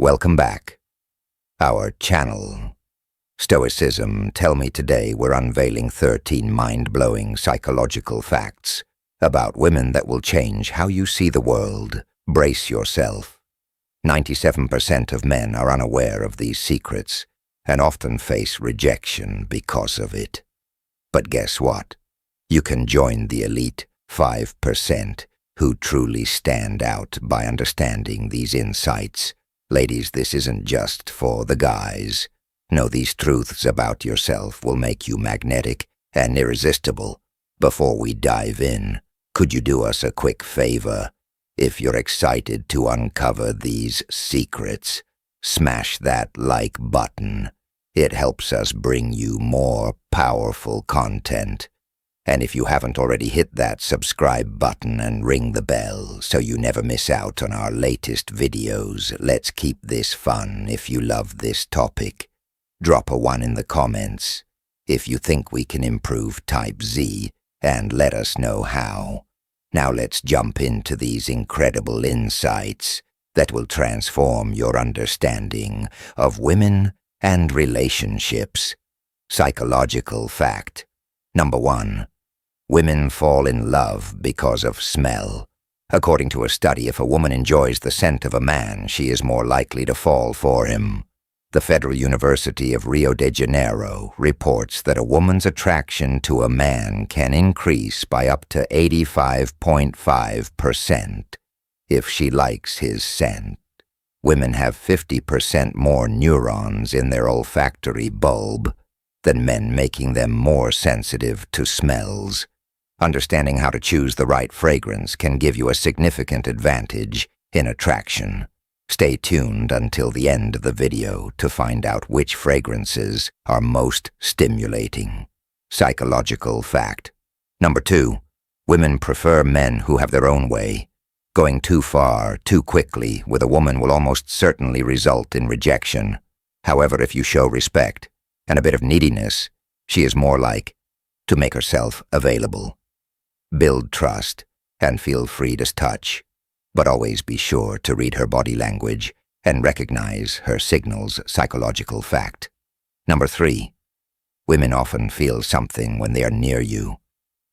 Welcome back. Our channel, Stoicism. Tell me today we're unveiling 13 mind-blowing psychological facts about women that will change how you see the world. Brace yourself. 97% of men are unaware of these secrets and often face rejection because of it. But guess what? You can join the elite 5% who truly stand out by understanding these insights. Ladies, this isn't just for the guys. No, these truths about yourself will make you magnetic and irresistible. Before we dive in, could you do us a quick favor? If you're excited to uncover these secrets, smash that like button. It helps us bring you more powerful content. And if you haven't already, hit that subscribe button and ring the bell so you never miss out on our latest videos. Let's keep this fun. If you love this topic, drop a 1 in the comments. If you think we can improve, type Z and let us know how. Now let's jump into these incredible insights that will transform your understanding of women and relationships. Psychological fact. Number 1. Women fall in love because of smell. According to a study, if a woman enjoys the scent of a man, she is more likely to fall for him. The Federal University of Rio de Janeiro reports that a woman's attraction to a man can increase by up to 85.5% if she likes his scent. Women have 50% more neurons in their olfactory bulb than men, making them more sensitive to smells. Understanding how to choose the right fragrance can give you a significant advantage in attraction. Stay tuned until the end of the video to find out which fragrances are most stimulating. Psychological fact. Number 2. Women prefer men who have their own way. Going too far, too quickly with a woman will almost certainly result in rejection. However, if you show respect and a bit of neediness, she is more like to make herself available. Build trust and feel free to touch, but always be sure to read her body language and recognize her signals. Psychological fact. Number 3. Women often feel something when they are near you,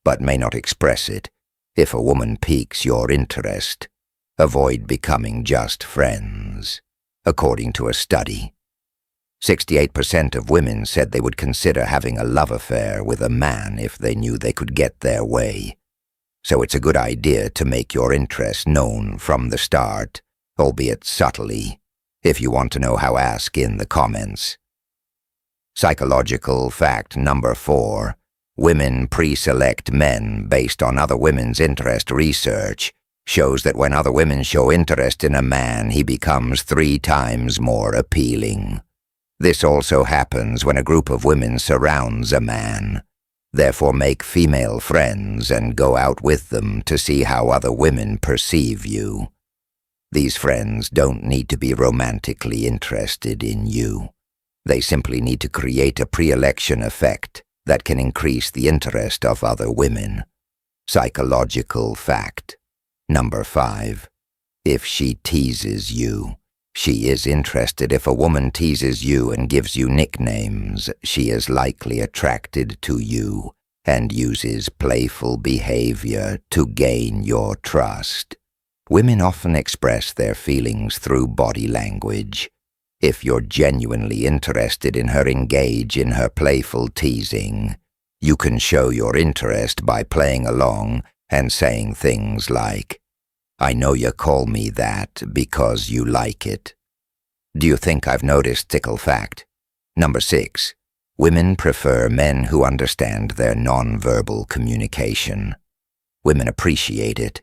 but may not express it. If a woman piques your interest, avoid becoming just friends. According to a study, 68% of women said they would consider having a love affair with a man if they knew they could get their way. So it's a good idea to make your interest known from the start, albeit subtly. If you want to know how, ask in the comments. Psychological fact. Number 4. Women pre-select men based on other women's interest. Research shows that when other women show interest in a man, he becomes 3 times more appealing. This also happens when a group of women surrounds a man. Therefore, make female friends and go out with them to see how other women perceive you. These friends don't need to be romantically interested in you. They simply need to create a pre-election effect that can increase the interest of other women. Psychological fact. Number 5. If she teases you, she is interested. If a woman teases you and gives you nicknames, she is likely attracted to you and uses playful behavior to gain your trust. Women often express their feelings through body language. If you're genuinely interested in her, engage in her playful teasing. You can show your interest by playing along and saying things like, "I know you call me that because you like it." Do you think I've noticed? Tickle fact. Number 6. Women prefer men who understand their nonverbal communication. Women appreciate it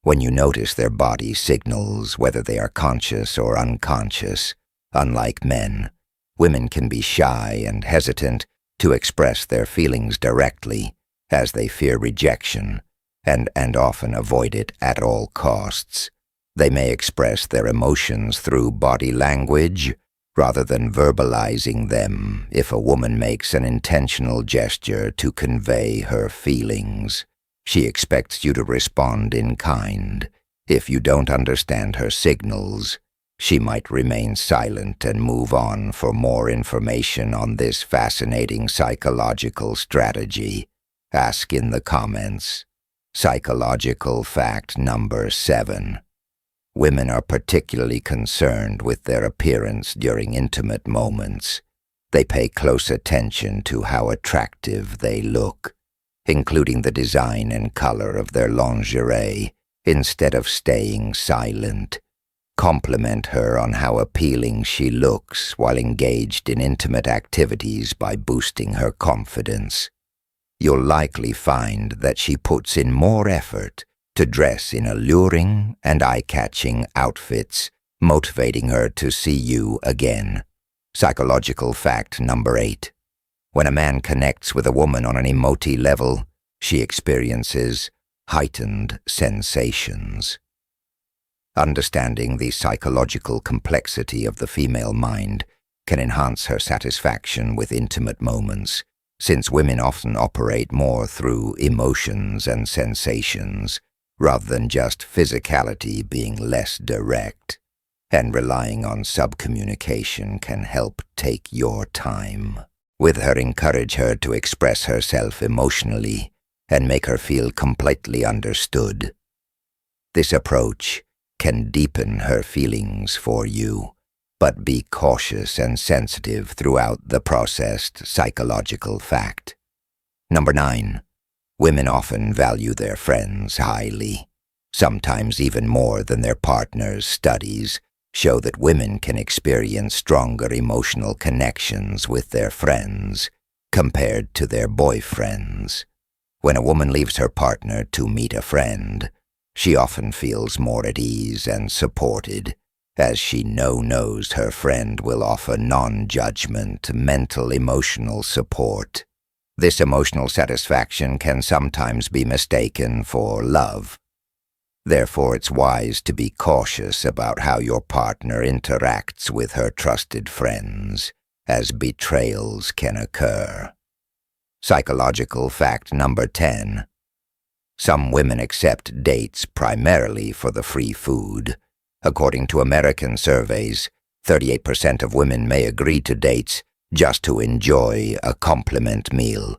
when you notice their body signals, whether they are conscious or unconscious. Unlike men, women can be shy and hesitant to express their feelings directly, as they fear rejection and often avoid it at all costs. They may express their emotions through body language rather than verbalizing them. If a woman makes an intentional gesture to convey her feelings, she expects you to respond in kind. If you don't understand her signals, She might remain silent and move on. For more information on this fascinating psychological strategy, ask in the comments. Psychological fact number 7. Women are particularly concerned with their appearance during intimate moments. They pay close attention to how attractive they look, including the design and color of their lingerie, instead of staying silent. Compliment her on how appealing she looks while engaged in intimate activities by boosting her confidence. You'll likely find that she puts in more effort to dress in alluring and eye-catching outfits, motivating her to see you again. Psychological fact number 8. When a man connects with a woman on an emotive level, she experiences heightened sensations. Understanding the psychological complexity of the female mind can enhance her satisfaction with intimate moments, since women often operate more through emotions and sensations, rather than just physicality being less direct, and relying on subcommunication can help take your time. With her, encourage her to express herself emotionally and make her feel completely understood. This approach can deepen her feelings for you, but be cautious and sensitive throughout the processed psychological fact. Number 9. Women often value their friends highly, sometimes even more than their partners. Studies show that women can experience stronger emotional connections with their friends compared to their boyfriends. When a woman leaves her partner to meet a friend, she often feels more at ease and supported, as she knows her friend will offer non-judgment, mental, emotional support. This emotional satisfaction can sometimes be mistaken for love. Therefore, it's wise to be cautious about how your partner interacts with her trusted friends, as betrayals can occur. Psychological fact number 10. Some women accept dates primarily for the free food. According to American surveys, 38% of women may agree to dates just to enjoy a compliment meal.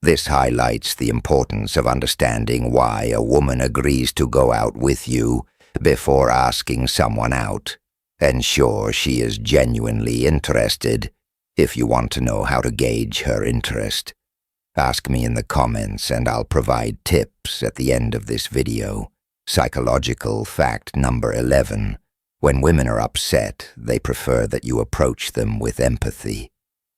This highlights the importance of understanding why a woman agrees to go out with you before asking someone out. Ensure she is genuinely interested if you want to know how to gauge her interest. Ask me in the comments and I'll provide tips at the end of this video. Psychological fact number 11. When women are upset, they prefer that you approach them with empathy.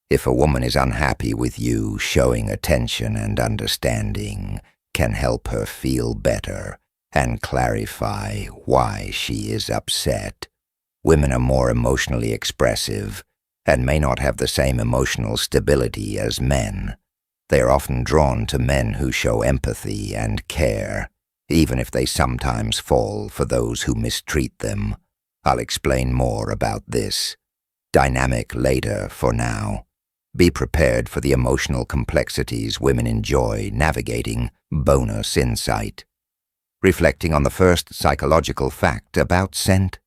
If a woman is unhappy with you, showing attention and understanding can help her feel better and clarify why she is upset. Women are more emotionally expressive and may not have the same emotional stability as men. They are often drawn to men who show empathy and care, even if they sometimes fall for those who mistreat them. I'll explain more about this dynamic later. For now, be prepared for the emotional complexities women enjoy navigating. Bonus insight. Reflecting on the first psychological fact about scent,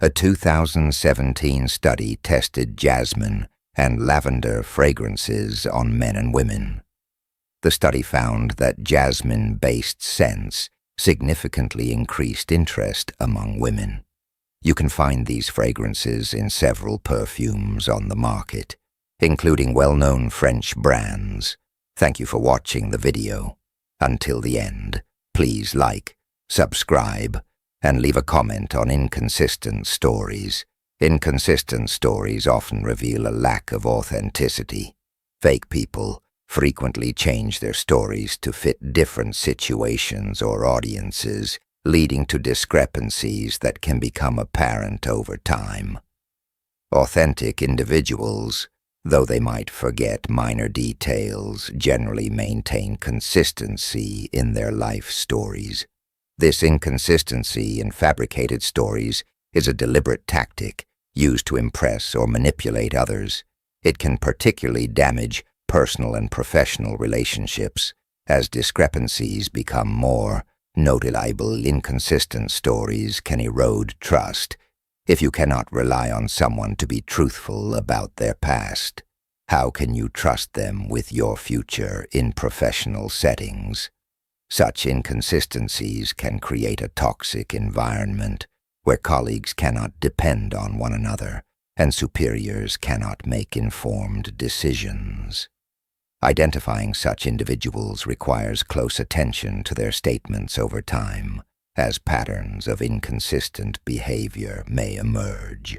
a 2017 study tested jasmine and lavender fragrances on men and women. The study found that jasmine-based scents significantly increased interest among women. You can find these fragrances in several perfumes on the market, including well-known French brands. Thank you for watching the video. Until the end, please like, subscribe, and leave a comment on inconsistent stories. Inconsistent stories often reveal a lack of authenticity. Fake people frequently change their stories to fit different situations or audiences, leading to discrepancies that can become apparent over time. Authentic individuals, though they might forget minor details, generally maintain consistency in their life stories. This inconsistency in fabricated stories is a deliberate tactic used to impress or manipulate others. It can particularly damage personal and professional relationships, as discrepancies become more noticeable. Inconsistent stories can erode trust, If you cannot rely on someone to be truthful about their past, how can you trust them with your future in professional settings? Such inconsistencies can create a toxic environment where colleagues cannot depend on one another and superiors cannot make informed decisions. Identifying such individuals requires close attention to their statements over time, as patterns of inconsistent behavior may emerge.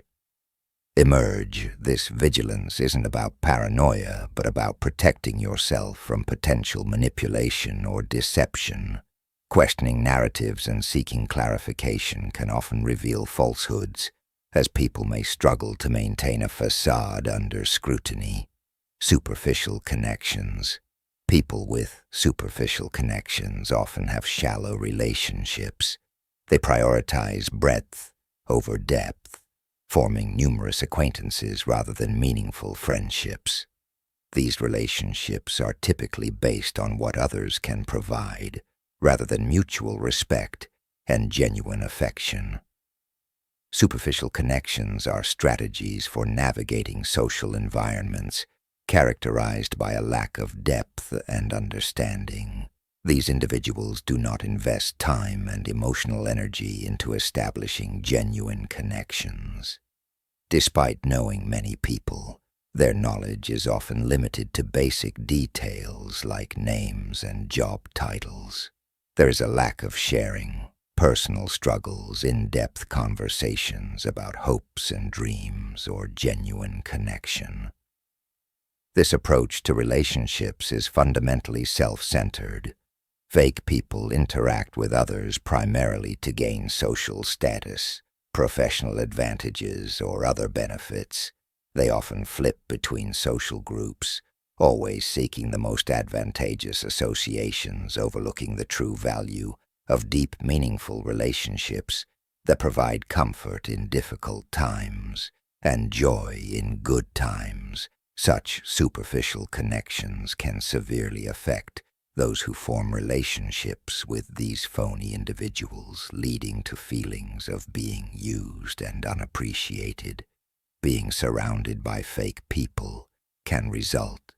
This vigilance isn't about paranoia, but about protecting yourself from potential manipulation or deception. Questioning narratives and seeking clarification can often reveal falsehoods, as people may struggle to maintain a facade under scrutiny. Superficial connections. People with superficial connections often have shallow relationships. They prioritize breadth over depth, forming numerous acquaintances rather than meaningful friendships. These relationships are typically based on what others can provide, rather than mutual respect and genuine affection. Superficial connections are strategies for navigating social environments characterized by a lack of depth and understanding. These individuals do not invest time and emotional energy into establishing genuine connections. Despite knowing many people, their knowledge is often limited to basic details like names and job titles. There is a lack of sharing, personal struggles, in-depth conversations about hopes and dreams, or genuine connection. This approach to relationships is fundamentally self-centered. Fake people interact with others primarily to gain social status, professional advantages, or other benefits. They often flip between social groups, always seeking the most advantageous associations, overlooking the true value of deep, meaningful relationships that provide comfort in difficult times and joy in good times. Such superficial connections can severely affect those who form relationships with these phony individuals, leading to feelings of being used and unappreciated. Being surrounded by fake people can result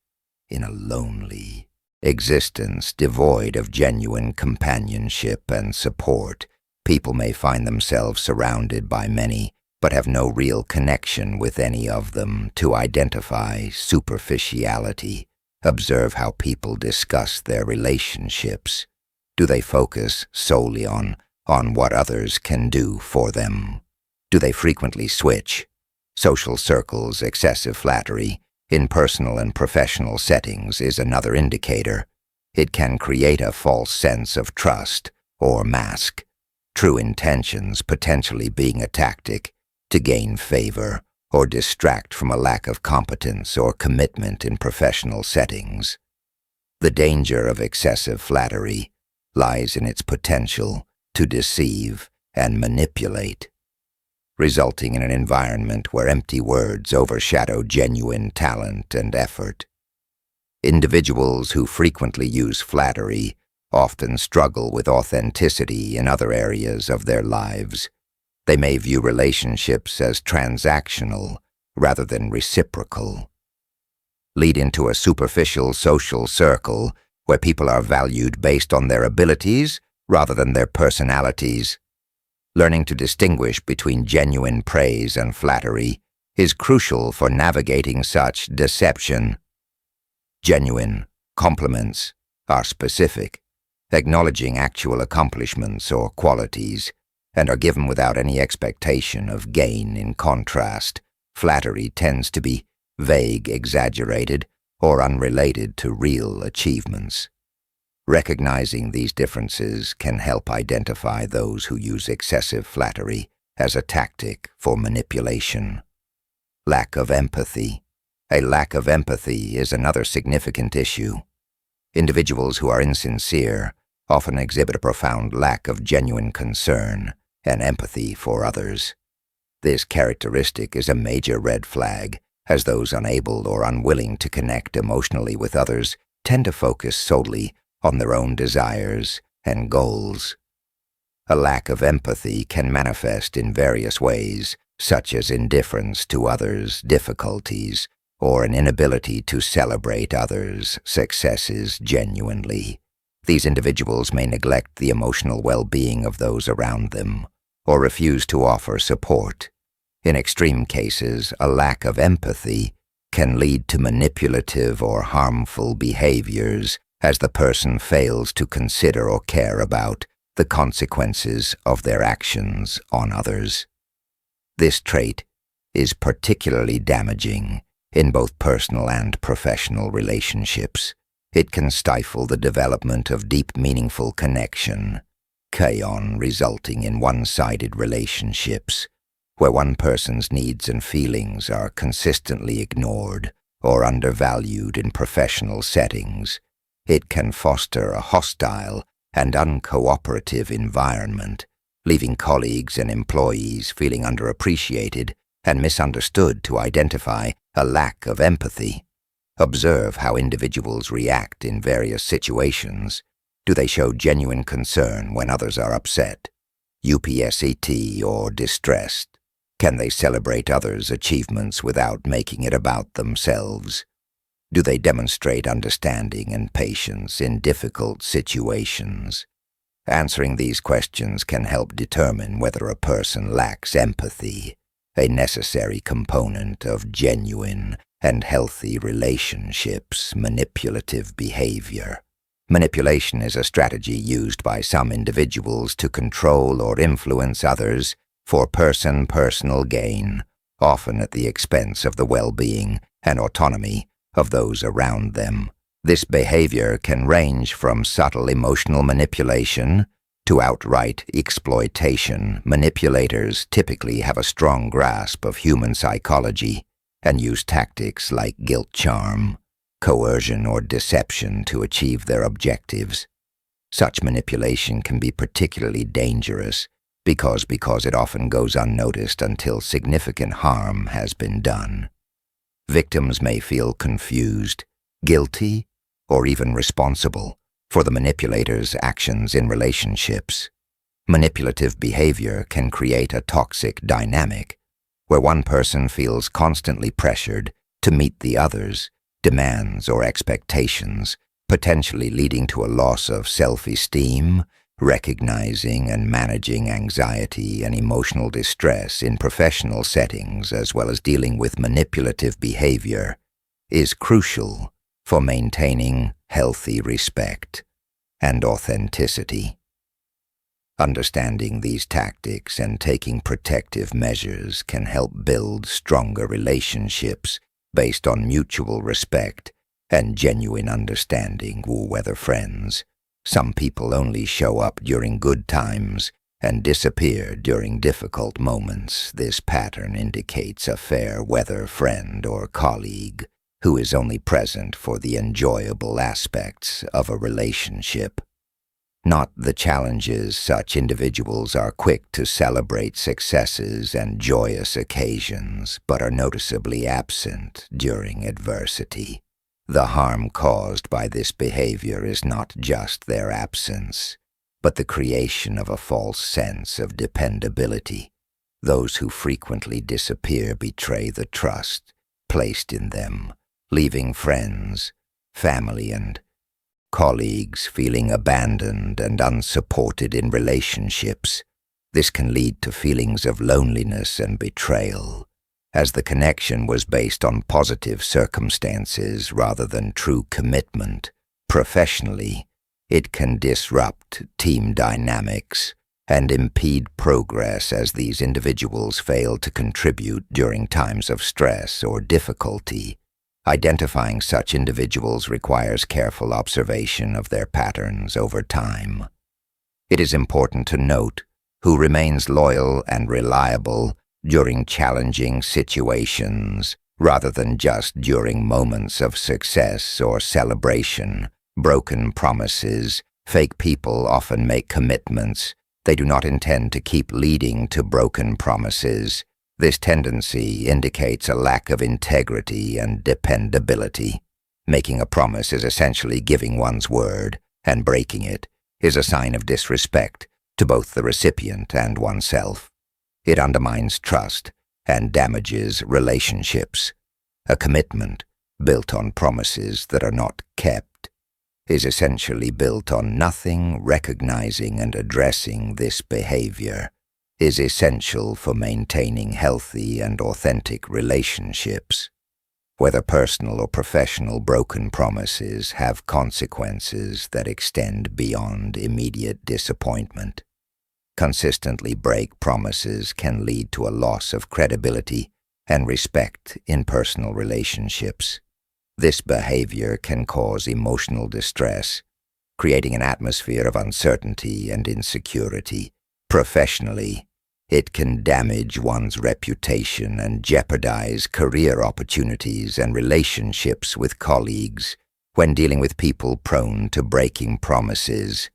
in a lonely existence devoid of genuine companionship and support. People may find themselves surrounded by many, but have no real connection with any of them. To identify superficiality, observe how people discuss their relationships. Do they focus solely on what others can do for them? Do they frequently switch? Social circles, excessive flattery, in personal and professional settings is another indicator. It can create a false sense of trust or mask true intentions, potentially being a tactic to gain favor or distract from a lack of competence or commitment in professional settings. The danger of excessive flattery lies in its potential to deceive and manipulate, resulting in an environment where empty words overshadow genuine talent and effort. Individuals who frequently use flattery often struggle with authenticity in other areas of their lives. They may view relationships as transactional rather than reciprocal, leading to a superficial social circle where people are valued based on their abilities rather than their personalities. Learning to distinguish between genuine praise and flattery is crucial for navigating such deception. Genuine compliments are specific, acknowledging actual accomplishments or qualities, and are given without any expectation of gain. In contrast, flattery tends to be vague, exaggerated, or unrelated to real achievements. Recognizing these differences can help identify those who use excessive flattery as a tactic for manipulation. Lack of empathy. A lack of empathy is another significant issue. Individuals who are insincere often exhibit a profound lack of genuine concern and empathy for others. This characteristic is a major red flag, as those unable or unwilling to connect emotionally with others tend to focus solely on their own desires and goals. A lack of empathy can manifest in various ways, such as indifference to others' difficulties or an inability to celebrate others' successes genuinely. These individuals may neglect the emotional well-being of those around them or refuse to offer support. In extreme cases, a lack of empathy can lead to manipulative or harmful behaviors as the person fails to consider or care about the consequences of their actions on others. This trait is particularly damaging in both personal and professional relationships. It can stifle the development of deep, meaningful connection, resulting in one-sided relationships, where one person's needs and feelings are consistently ignored or undervalued in professional settings. It can foster a hostile and uncooperative environment, leaving colleagues and employees feeling underappreciated and misunderstood to identify a lack of empathy. Observe how individuals react in various situations. Do they show genuine concern when others are upset, upset, or distressed? Can they celebrate others' achievements without making it about themselves? Do they demonstrate understanding and patience in difficult situations? Answering these questions can help determine whether a person lacks empathy, a necessary component of genuine and healthy relationships. Manipulative behavior. Manipulation is a strategy used by some individuals to control or influence others for personal gain, often at the expense of the well-being and autonomy of those around them. This behavior can range from subtle emotional manipulation to outright exploitation. Manipulators typically have a strong grasp of human psychology and use tactics like guilt charm, coercion, or deception to achieve their objectives. Such manipulation can be particularly dangerous because it often goes unnoticed until significant harm has been done. Victims may feel confused, guilty, or even responsible for the manipulator's actions in relationships. Manipulative behavior can create a toxic dynamic where one person feels constantly pressured to meet the other's demands or expectations, potentially leading to a loss of self-esteem. Recognizing and managing anxiety and emotional distress in professional settings, as well as dealing with manipulative behavior, is crucial for maintaining healthy respect and authenticity. Understanding these tactics and taking protective measures can help build stronger relationships based on mutual respect and genuine understanding. Whether friends. Some people only show up during good times and disappear during difficult moments. This pattern indicates a fair-weather friend or colleague who is only present for the enjoyable aspects of a relationship, not the challenges. Such individuals are quick to celebrate successes and joyous occasions, but are noticeably absent during adversity. The harm caused by this behavior is not just their absence, but the creation of a false sense of dependability. Those who frequently disappear betray the trust placed in them, leaving friends, family, and colleagues feeling abandoned and unsupported in relationships. This can lead to feelings of loneliness and betrayal, as the connection was based on positive circumstances rather than true commitment. Professionally, it can disrupt team dynamics and impede progress as these individuals fail to contribute during times of stress or difficulty. Identifying such individuals requires careful observation of their patterns over time. It is important to note who remains loyal and reliable during challenging situations, rather than just during moments of success or celebration. Broken promises. Fake people often make commitments they do not intend to keep, leading to broken promises. This tendency indicates a lack of integrity and dependability. Making a promise is essentially giving one's word, and breaking it is a sign of disrespect to both the recipient and oneself. It undermines trust and damages relationships. A commitment built on promises that are not kept is essentially built on nothing. Recognizing and addressing this behavior is essential for maintaining healthy and authentic relationships. Whether personal or professional, broken promises have consequences that extend beyond immediate disappointment. Consistently break promises can lead to a loss of credibility and respect in personal relationships. This behavior can cause emotional distress, creating an atmosphere of uncertainty and insecurity. Professionally, it can damage one's reputation and jeopardize career opportunities and relationships with colleagues. When dealing with people prone to breaking promises,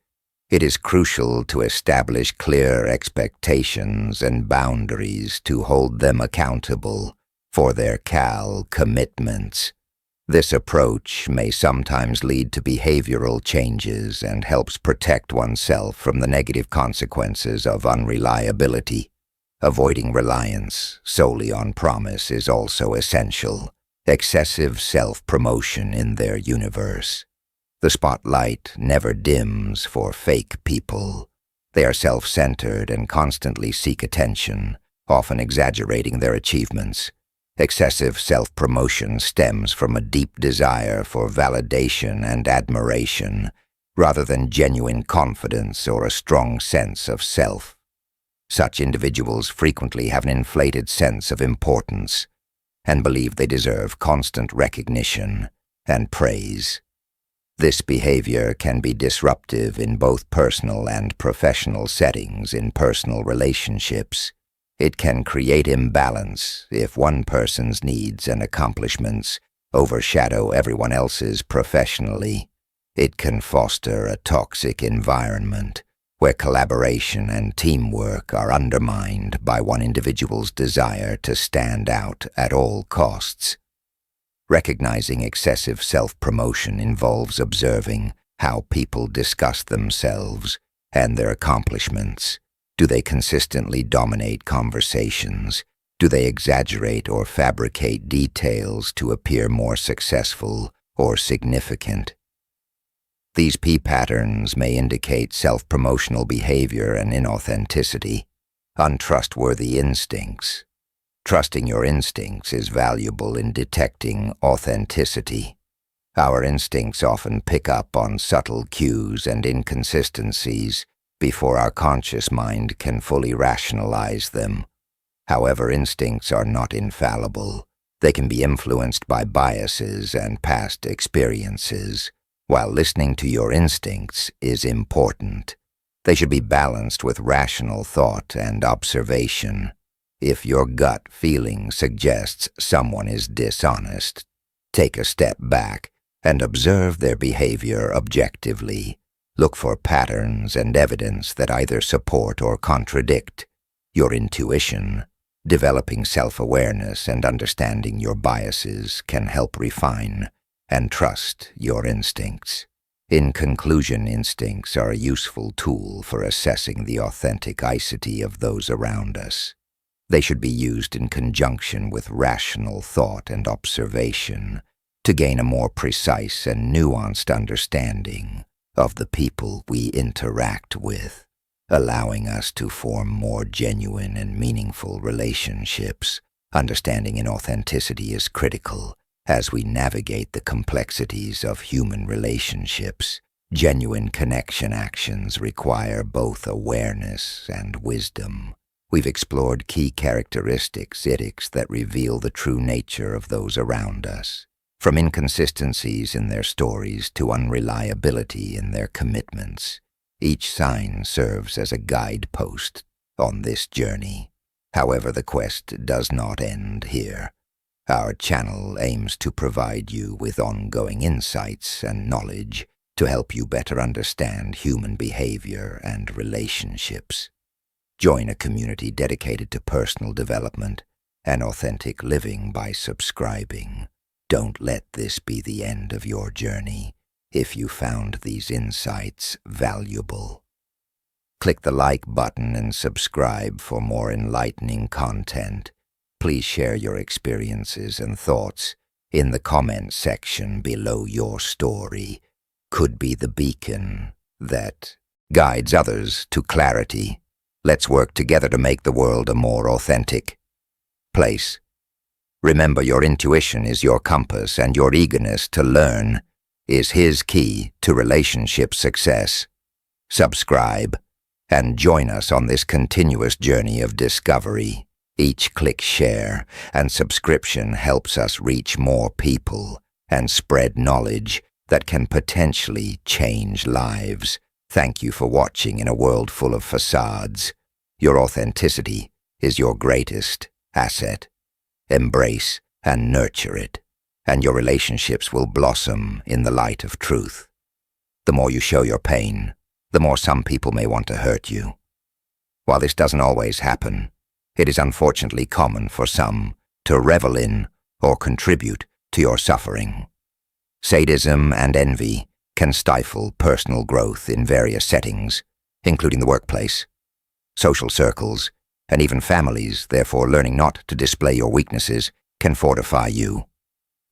it is crucial to establish clear expectations and boundaries to hold them accountable for their commitments. This approach may sometimes lead to behavioral changes and helps protect oneself from the negative consequences of unreliability. Avoiding reliance solely on promise is also essential. Excessive self-promotion in their universe. The spotlight never dims for fake people. They are self-centered and constantly seek attention, often exaggerating their achievements. Excessive self-promotion stems from a deep desire for validation and admiration, rather than genuine confidence or a strong sense of self. Such individuals frequently have an inflated sense of importance and believe they deserve constant recognition and praise. This behavior can be disruptive in both personal and professional settings. In personal relationships, it can create imbalance if one person's needs and accomplishments overshadow everyone else's professionally. It can foster a toxic environment where collaboration and teamwork are undermined by one individual's desire to stand out at all costs. Recognizing excessive self-promotion involves observing how people discuss themselves and their accomplishments. Do they consistently dominate conversations? Do they exaggerate or fabricate details to appear more successful or significant? These patterns may indicate self-promotional behavior and inauthenticity. Untrustworthy instincts. Trusting your instincts is valuable in detecting authenticity. Our instincts often pick up on subtle cues and inconsistencies before our conscious mind can fully rationalize them. However, instincts are not infallible. They can be influenced by biases and past experiences. While listening to your instincts is important, they should be balanced with rational thought and observation. If your gut feeling suggests someone is dishonest, take a step back and observe their behavior objectively. Look for patterns and evidence that either support or contradict your intuition. Developing self-awareness and understanding your biases can help refine and trust your instincts. In conclusion, instincts are a useful tool for assessing the authenticity of those around us. They should be used in conjunction with rational thought and observation to gain a more precise and nuanced understanding of the people we interact with, allowing us to form more genuine and meaningful relationships. Understanding inauthenticity is critical as we navigate the complexities of human relationships. Genuine connection actions require both awareness and wisdom. We've explored key characteristics that reveal the true nature of those around us. From inconsistencies in their stories to unreliability in their commitments, each sign serves as a guidepost on this journey. However, the quest does not end here. Our channel aims to provide you with ongoing insights and knowledge to help you better understand human behavior and relationships. Join a community dedicated to personal development and authentic living by subscribing. Don't let this be the end of your journey. If you found these insights valuable, click the like button and subscribe for more enlightening content. Please share your experiences and thoughts in the comment section below. Your story could be the beacon that guides others to clarity. Let's work together to make the world a more authentic place. Remember, your intuition is your compass, and your eagerness to learn is his key to relationship success. Subscribe and join us on this continuous journey of discovery. Each click, share, and subscription helps us reach more people and spread knowledge that can potentially change lives. Thank you for watching in a world full of facades. Your authenticity is your greatest asset. Embrace and nurture it, and your relationships will blossom in the light of truth. The more you show your pain, the more some people may want to hurt you. While this doesn't always happen, it is unfortunately common for some to revel in or contribute to your suffering. Sadism and envy can stifle personal growth in various settings, including the workplace, social circles, and even families. Therefore, learning not to display your weaknesses can fortify you.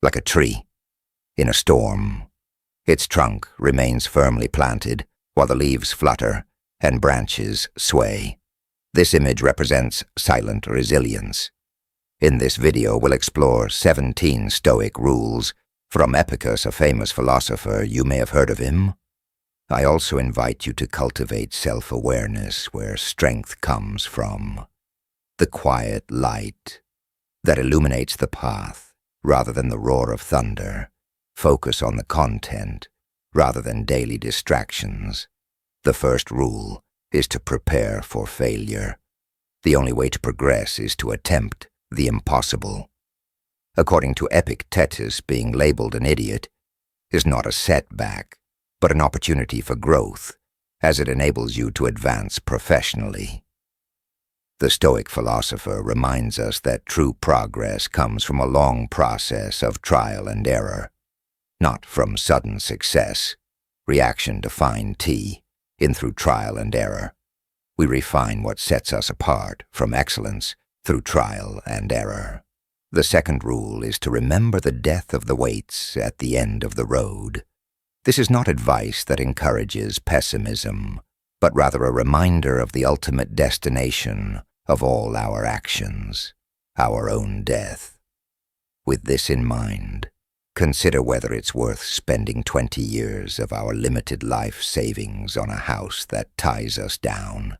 Like a tree in a storm, its trunk remains firmly planted while the leaves flutter and branches sway. This image represents silent resilience. In this video, we'll explore 17 Stoic rules from Epicurus, a famous philosopher. You may have heard of him. I also invite you to cultivate self-awareness, where strength comes from the quiet light that illuminates the path rather than the roar of thunder. Focus on the content rather than daily distractions. The first rule is to prepare for failure. The only way to progress is to attempt the impossible. According to Epictetus, being labeled an idiot is not a setback, but an opportunity for growth, as it enables you to advance professionally. The Stoic philosopher reminds us that true progress comes from a long process of trial and error, not from sudden success. Reaction to fine tea. Through trial and error, we refine what sets us apart from excellence through trial and error. The second rule is to remember the death of the weights at the end of the road. This is not advice that encourages pessimism, but rather a reminder of the ultimate destination of all our actions, our own death. With this in mind, consider whether it's worth spending 20 years of our limited life savings on a house that ties us down.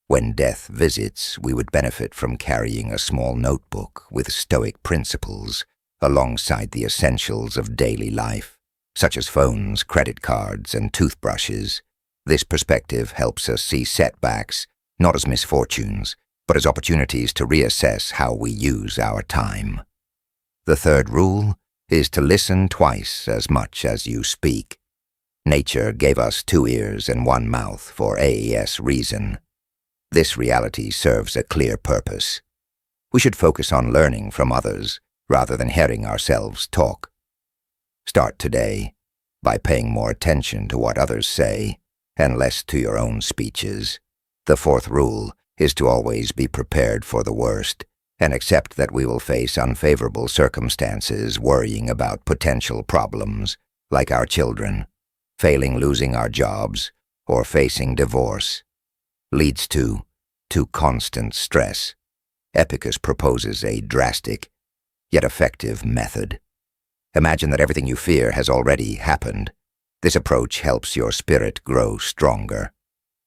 When death visits, we would benefit from carrying a small notebook with Stoic principles alongside the essentials of daily life, such as phones, credit cards, and toothbrushes. This perspective helps us see setbacks not as misfortunes, but as opportunities to reassess how we use our time. The third rule is to listen twice as much as you speak. Nature gave us 2 ears and 1 mouth for a reason. This reality serves a clear purpose. We should focus on learning from others rather than hearing ourselves talk. Start today by paying more attention to what others say and less to your own speeches. The fourth rule is to always be prepared for the worst and accept that we will face unfavorable circumstances. Worrying about potential problems, like our children, failing, losing our jobs, or facing divorce, leads to constant stress. Epicurus proposes a drastic, yet effective method. Imagine that everything you fear has already happened. This approach helps your spirit grow stronger.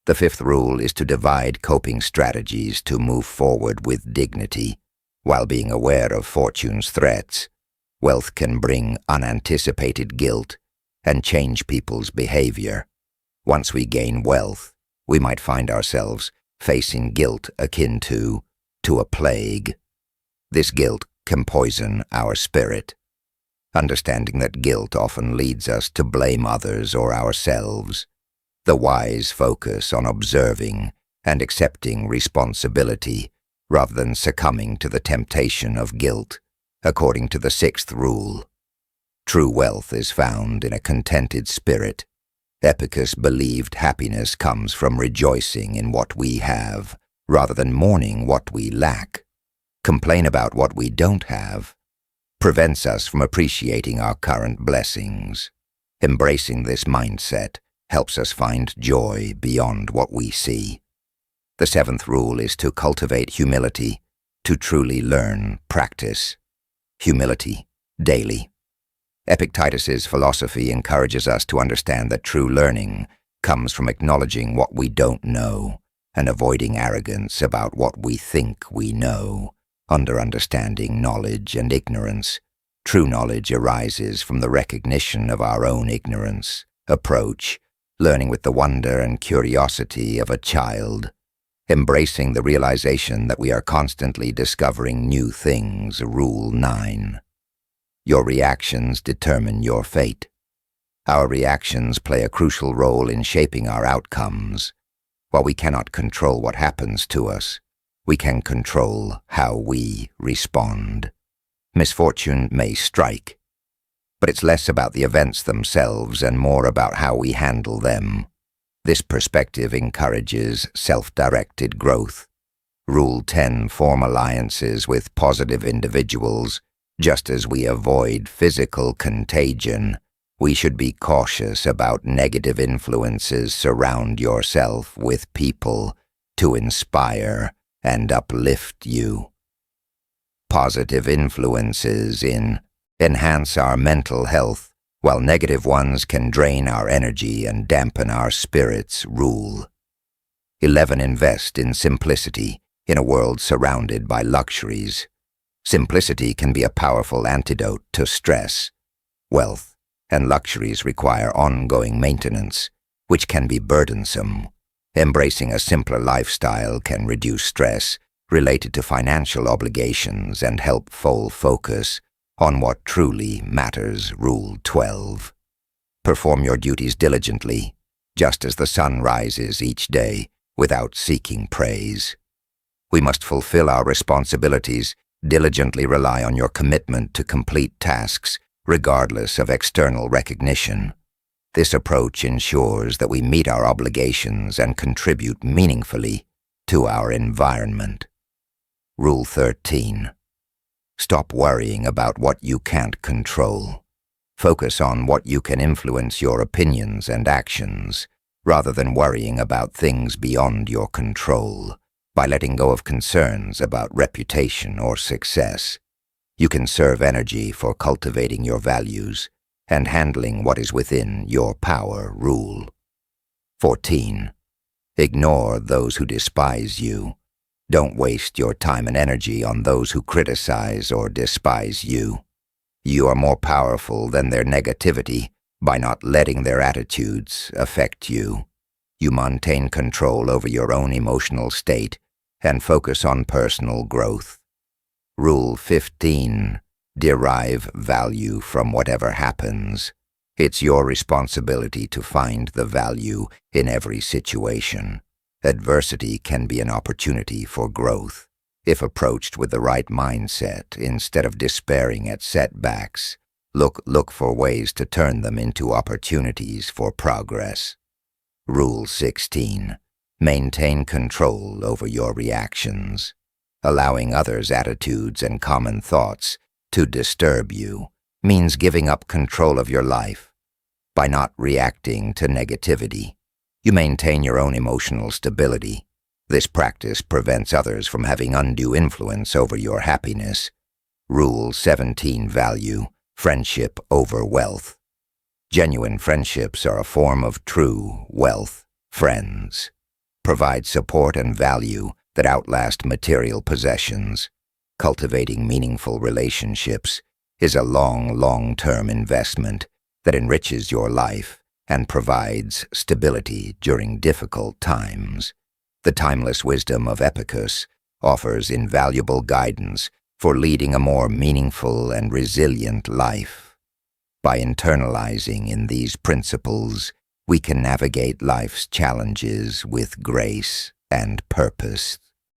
The fifth rule is to divide coping strategies to move forward with dignity. While being aware of fortune's threats, wealth can bring unanticipated guilt and change people's behavior. Once we gain wealth, we might find ourselves facing guilt akin to a plague. This guilt can poison our spirit. Understanding that guilt often leads us to blame others or ourselves, the wise focus on observing and accepting responsibility rather than succumbing to the temptation of guilt. According to the sixth rule, true wealth is found in a contented spirit. Epicurus believed happiness comes from rejoicing in what we have rather than mourning what we lack. complain about what we don't have, prevents us from appreciating our current blessings. Embracing this mindset helps us find joy beyond what we see. The seventh rule is to cultivate humility, to truly learn, practice humility daily. Epictetus's philosophy encourages us to understand that true learning comes from acknowledging what we don't know and avoiding arrogance about what we think we know. Under understanding knowledge and ignorance, true knowledge arises from the recognition of our own ignorance. Approach, learning with the wonder and curiosity of a child, embracing the realization that we are constantly discovering new things. Rule 9. Your reactions determine your fate. Our reactions play a crucial role in shaping our outcomes. While we cannot control what happens to us, we can control how we respond. Misfortune may strike, but it's less about the events themselves and more about how we handle them. This perspective encourages self-directed growth. Rule 10. Form alliances with positive individuals. Just as we avoid physical contagion, we should be cautious about negative influences. Surround yourself with people to inspire and uplift you. Positive influences enhance our mental health, while negative ones can drain our energy and dampen our spirits. Rule 11. Invest in simplicity in a world surrounded by luxuries. Simplicity can be a powerful antidote to stress. Wealth and luxuries require ongoing maintenance, which can be burdensome. Embracing a simpler lifestyle can reduce stress related to financial obligations and help focus on what truly matters. Rule 12. Perform your duties diligently, just as the sun rises each day, without seeking praise. We must fulfill our responsibilities, diligently rely on your commitment to complete tasks, regardless of external recognition. This approach ensures that we meet our obligations and contribute meaningfully to our environment. Rule 13. Stop worrying about what you can't control. Focus on what you can influence: your opinions and actions, rather than worrying about things beyond your control. By letting go of concerns about reputation or success, you can conserve energy for cultivating your values and handling what is within your power. Rule 14. Ignore those who despise you. Don't waste your time and energy on those who criticize or despise you. You are more powerful than their negativity by not letting their attitudes affect you. You maintain control over your own emotional state and focus on personal growth. Rule 15. Derive value from whatever happens. It's your responsibility to find the value in every situation. Adversity can be an opportunity for growth. If approached with the right mindset, instead of despairing at setbacks, look for ways to turn them into opportunities for progress. Rule 16. Maintain control over your reactions. Allowing others' attitudes and common thoughts to disturb you means giving up control of your life. By not reacting to negativity, you maintain your own emotional stability. This practice prevents others from having undue influence over your happiness. Rule 17. Value friendship over wealth. Genuine friendships are a form of true wealth. Friends provide support and value that outlast material possessions. Cultivating meaningful relationships is a long-term investment that enriches your life and provides stability during difficult times. The timeless wisdom of Epictetus offers invaluable guidance for leading a more meaningful and resilient life. By internalizing in these principles, we can navigate life's challenges with grace and purpose.